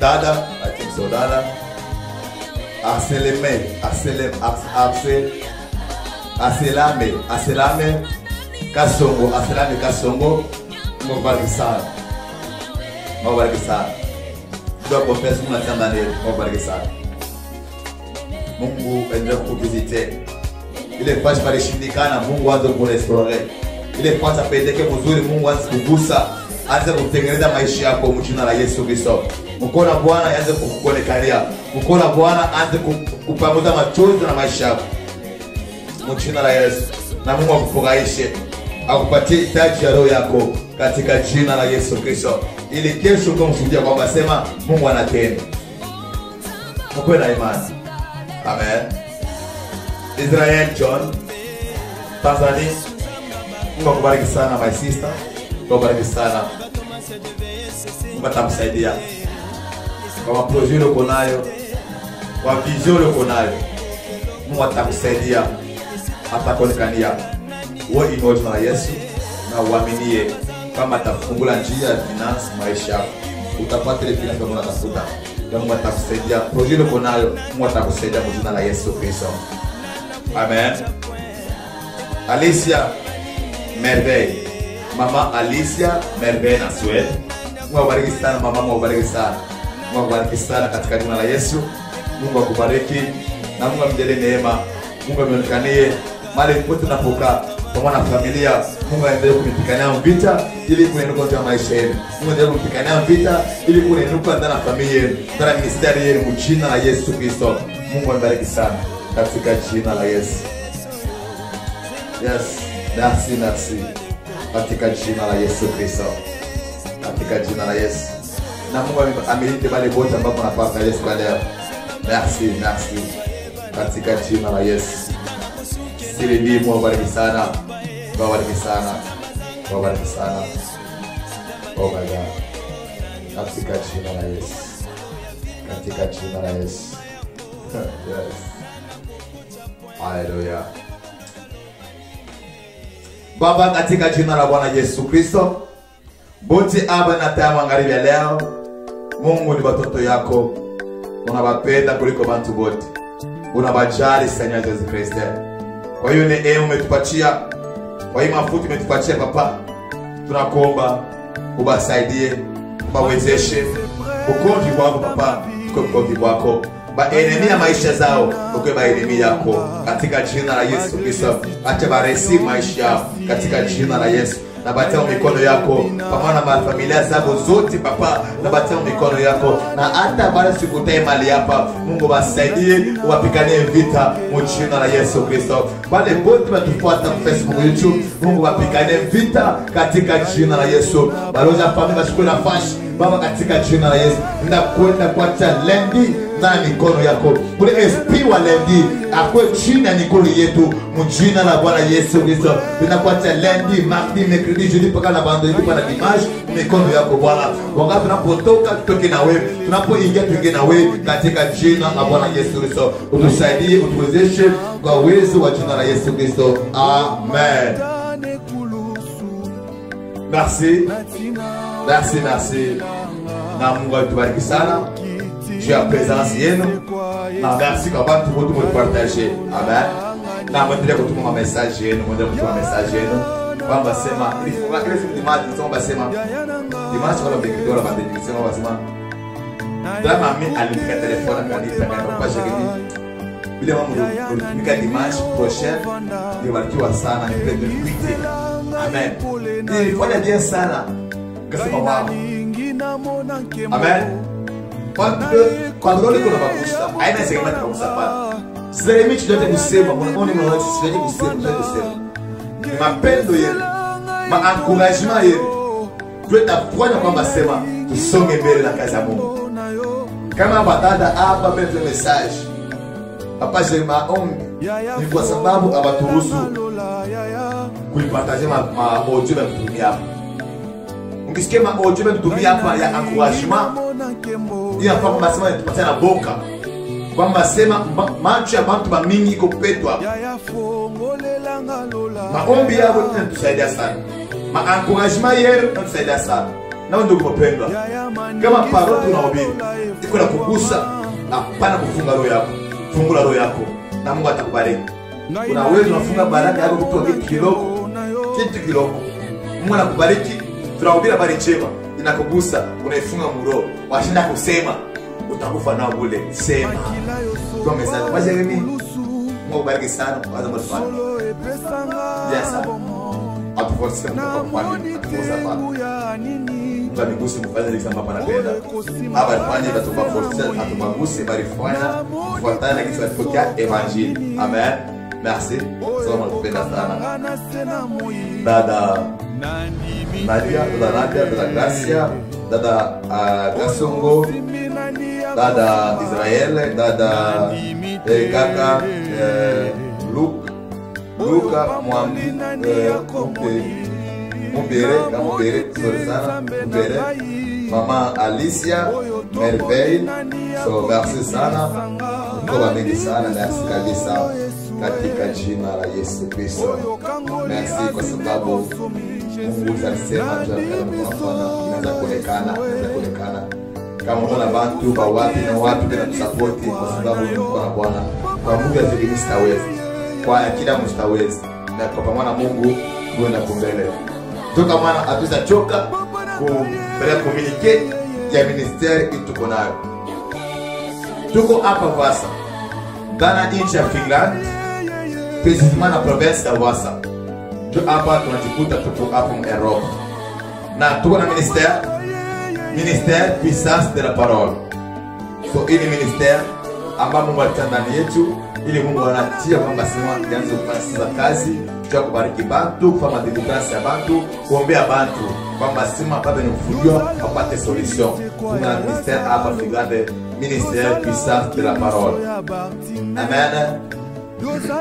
Speaker 2: dada, I think so dada. Aselame Kasongo. Mubariki sana. Mubariki sana. Ndio confess Mungu anatenda nini? Mubariki sana. Mungu endelea kukuvisite. Ile page palishindikana, Mungu aanze kuexplore. Ile page apendeke mzuri, Mungu aanze kugusa, aanze kutengeneza maisha yako mjina la Yesu Kristo. Mkono wa Bwana aanze kukuonekania. Mkono wa Bwana aanze kupamoza machozi na maisha yako. Mjina la Yesu. Na Mungu akufurahishe. Akupatie hitaji ya roho yako katika jina la Yesu Kristo. Ili kesho kumshuhudia kwamba sema Mungu anatenda. Mkwe na imani. Amen. Israel John Tanzania. Mungu akubariki sana my sister. Mungu akubariki sana. Mungu atakusaidia. Kwa project uko nayo, kwa vision uko nayo, Mungu atakusaidia. Atakuonekania. Wewe inoje na Yesu na uaminie kama atafungula njia ya finance maisha yako. Utapata ile finance ambayo unatafuta. Mungu atakusaidia. Project uko nayo, Mungu atakusaidia kwa jina la Yesu Kristo. Amen. Alicia Merveille. Mama Alicia Merveille na Sweden. Mungu akubariki sana mama, Mungu akubariki sana. Mungu akubariki sana katika jina la Yesu. Mungu akubariki na Mungu amjalie neema. Mungu amionekanie mahali popote unapokaa pamoja na familia. Mungu aendelee kupigania vita ili kuinuka katika maisha yenu. Mungu aendelee kupigania vita ili kuinuka ndani ya familia yenu, ndani ya ministeri yenu mjina la Yesu Kristo. Mungu abariki sana katika jina la Yesu. Yes, merci. Katika jina la Yesu Kristo. Katika jina la Yesu. Na Mungu amelinde wale wote ambao wanapata Yesu kwa leo. Merci. Katika jina la Yesu. Siri Mungu abariki sana. Mungu abariki sana. Mungu abariki sana. Oh my God. Katika jina la Yesu. Katika jina la Yesu. Yes. Hallelujah. Baba, katika jina la Bwana Yesu Kristo, bote aba na tama ngaribi ya leo, Mungu ni watoto yako, unawapenda kuliko bantu bote, unawajali sana Yesu Kristo. Kwa hiyo neema umetupatia, kwa hiyo mafuta umetupatia Papa, tunakuomba ubasaidie, ubawezeshe, ukondi wako Papa, ukondi wako. Baenemi ya maisha zao, uke baenemi yako katika jina la Yesu Kristo. Acha baresi maisha yao katika jina la Yesu. Na batia mikono yako pamoja na familia zao zote Papa, na batia mikono yako na hata baada sikutae mali hapa, Mungu wasaidie, wapiganie vita mjina la Yesu Kristo. Wale wote watufuata kwa Facebook, YouTube, Mungu wapiganie vita katika jina la Yesu. Baloza familia chukua nafasi Baba katika jina la Yesu. Ninakwenda kwa lendi na mikono yako. Kule SP wa lendi akwe chini ya mikono yetu mjina la Bwana Yesu Kristo. Ninakuacha lendi, mardi, mercredi, jeudi mpaka na vendredi mpaka na dimanche mikono yako Bwana. Wakati tunapotoka tutoke na wewe, tunapoingia tuingie na wewe katika jina la Bwana Yesu Kristo. Utusaidie, utuwezeshe kwa uwezo wa jina la Yesu Kristo. Amen. Merci. merci. Na Mungu atubariki sana. Juu ya présence yenu. Na merci kwa bantu wote mlipartager. Amen. Na mwendelee kutuma message yenu, kwamba sema ilifunga kile dimanche kwamba sema dimanche wala bikidora bandeni sema wasema drama mimi alipika telefone kanisa kwa shiriki bila mambo nika dimanche prochain nibarikiwa sana ni plein de vérité. Amen. Nilifanya bien sana kasema wao. Amen. Quando niko na bakusa aina segment kwa kusapa Zeremi tudote kusema mwanoni mwanoni sijaje kusema mapendo yenu ma encouragement yenu tutafanya kwamba sema tusonge mbele na kazi ya Mungu. Kama batata hapa mbele message hapa sema ombi ni kwa sababu abaturuhusu kuipartager ma audio na kutumia hapa. Ukisikia ma audio na kutumia hapa ya encouragement ndio hapa kwamba sema tupatana boka kwamba sema macho ya bantu ba mingi iko petwa. Maombi yao tunatusaidia sana. Ma encouragement yenu tunatusaidia sana. Na ndugu mpendwa, kama parole tunahubiri iko na kugusa, hapana kufunga roho yako. Fungula roho yako na Mungu atakubariki. Kuna wewe unafunga baraka yako kutoka kitu kidogo. Mungu anakubariki. Tunahubiri habari njema, inakugusa, unaifunga mroho. Washinda kusema utakufa nao bure. Sema. Kwa message basi mimi Mungu bariki sana kwa sababu tunafanya. Yes. Atuforce kwa Mungu anigusi mfanye ile kama panapenda. Hapa tufanye batupa force atubaguse bari fanya kufuatana na kitu atokea evangelie. Amen. Merci. Soma kupenda sana. Dada Nadia, dada Gracia, dada Gasongo, dada Israel, dada kaka Luka Mumbere, sorry sana, Mumbere, mama Alicia, Merveille, so merci sana, mkoba mingi sana, merci kabisa, katika jina la Yesu Kristo. Merci kwa sababu Mungu alisema inaweza kuonekana. Kama unaona bantu ba wapi na wapi tena tusapoti kwa sababu tuko na Bwana. Kwa Mungu azidimistawezi. Kwa kila mstawezi. Na kwa pamoja na Mungu tuenda kumbele. Toka maana atuza choka kupeleka communique ya ministeri tuko nayo. Tuko hapa Vasa. Ndana nchi ya Finland. Precisement na province ya Vasa. Hapa tunajikuta tuko hapa Europe. Na tuko na ministère puissance de la parole. So ili ministère ambapo Mungu ndani yetu ili Mungu anatia kwamba sema yanzo kufanya kazi kwa kubariki bantu, kufanya deliverance ya bantu, kuombea bantu kwamba sema baba ni kufujua apate solution. Kuna ministère hapa Finlande, ministère puissance de la parole. Amen.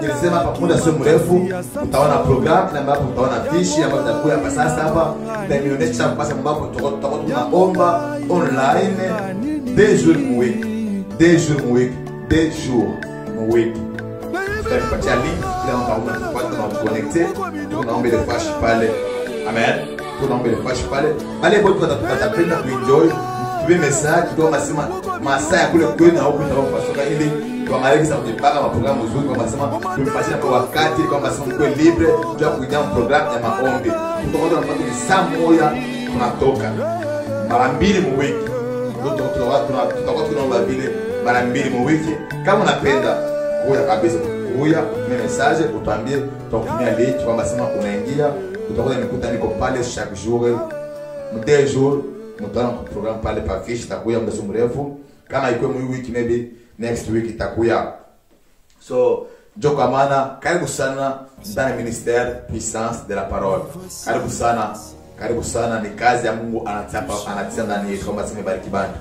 Speaker 2: Nilisema hapa muda sio mrefu utaona program na ambapo utaona fishi ambayo itakuwa hapa sasa hapa nitaonyesha kwa sababu tutakuwa tunaomba online 2 jours par week 2 jours par week tutapatia link kila mtu anapata na connecter tunaomba ile flash pale. Amen. Tunaomba ile flash pale wale wote watapenda kuenjoy tuwe message kwa masema masaa kule kwenu au kwenda kwa ili kwa marekisa kujipanga maprogramu nzuri kwa masema tumepatia kwa wakati kwa masema kwa libre ndio kuingia programu ya maombi. Tutakwenda tunapata ni saa moja tunatoka mara 2 kwa wiki. Tutakuwa tunaomba vile mara 2 kwa wiki. Kama unapenda kuja kabisa kuja ni message utambie tutakutumia link kwa masema unaingia utakuwa nikuta niko pale chaque jour 2 jours mtana programu pale pa fish takuya muda mrefu kama iko mu wiki maybe next week itakuya. So joka maana karibu sana ndani ministère puissance de la parole. Karibu sana ni kazi ya Mungu anatia ndani yetu kwamba tumebariki bana.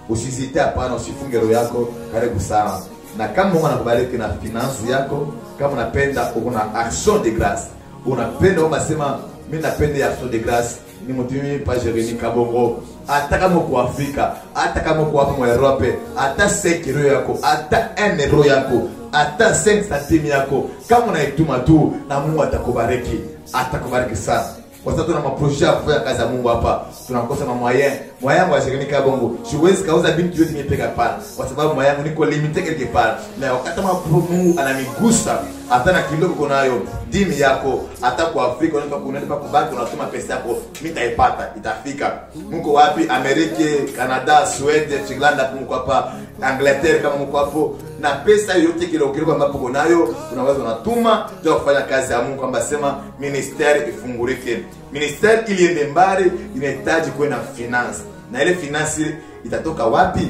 Speaker 2: Usisite hapana, usifunge roho yako, karibu sana. Na kama Mungu anakubariki na finance yako, kama unapenda una action de grâce, unapenda unasema mimi napenda action de grâce, ni mtumie pa Jeremy Kabongo, hata kama uko Afrika, hata kama uko hapa Europe, hata 5 euro yako, hata 1 euro yako, hata 5 centime yako, kama unaituma tu na Mungu atakubariki sana. Kwa sababu tuna maprojet ya kufanya kazi ya Mungu hapa. Tunakosa moyen. Moyen yangu ashirika bongo. Siwezi kauza binti yote nimepeka pale. Kwa sababu moyen yangu niko limited quelque part. Na wakati Mungu ananigusa hata na kidogo uko nayo dimi yako hata kwa Afrika unaenda kwa banki unatuma pesa yako nitaipata itafika. Mko wapi? Amerika, Canada, Sweden, Finland mko hapa, Angleterre kama mko hapo na pesa yote kile ukiriko ambapo uko nayo unaweza unatuma ndio kufanya kazi ya Mungu kwamba sema ministeri ifungurike. Ministeri ili iende mbali inahitaji kuwa na finance. Na ile finance itatoka wapi?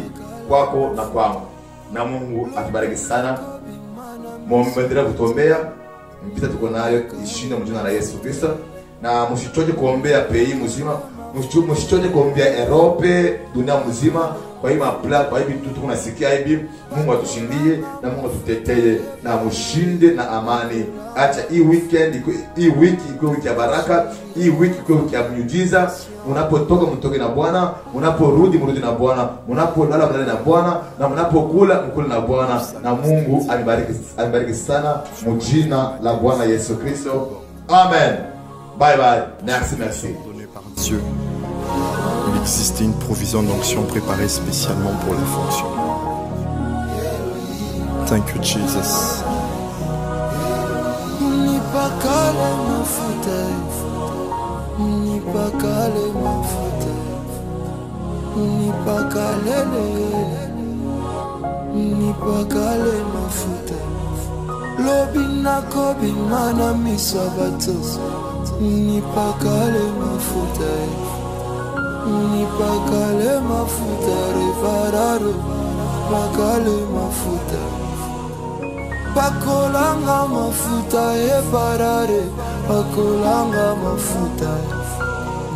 Speaker 2: Kwako na kwangu. Na Mungu atubariki sana. Muombe kutuombea mpita tuko nayo ishinde mjina la Yesu Kristo na msichoke kuombea pei mzima, msichoke kuombea Europe, dunia mzima. Kwa hiyo mapla kwa hivi tutu tunasikia hivi, Mungu atushindie na Mungu atutetee na mshinde na amani. Acha hii weekend hii wiki ikuwe wiki ya baraka, hii wiki ikuwe wiki ya miujiza. Unapotoka mtoke na Bwana, unaporudi mrudi na Bwana, unapolala mlale na Bwana, na unapokula mkule na Bwana. Na Mungu anibariki sana mjina la Bwana Yesu Kristo. Amen. Bye bye. Merci.
Speaker 3: Donné par Dieu. Il existait une provision d'onction préparée spécialement pour les fonctions. Thank you, Jesus.
Speaker 4: Lobina kobi mana misabato ni pakale mafuta ni pakale mafuta revararo pakale mafuta pakolanga mafuta evarare pakolanga mafuta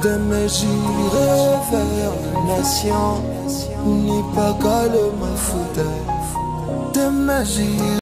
Speaker 4: de mes j'irai vers la nation ni pakale mafuta de mes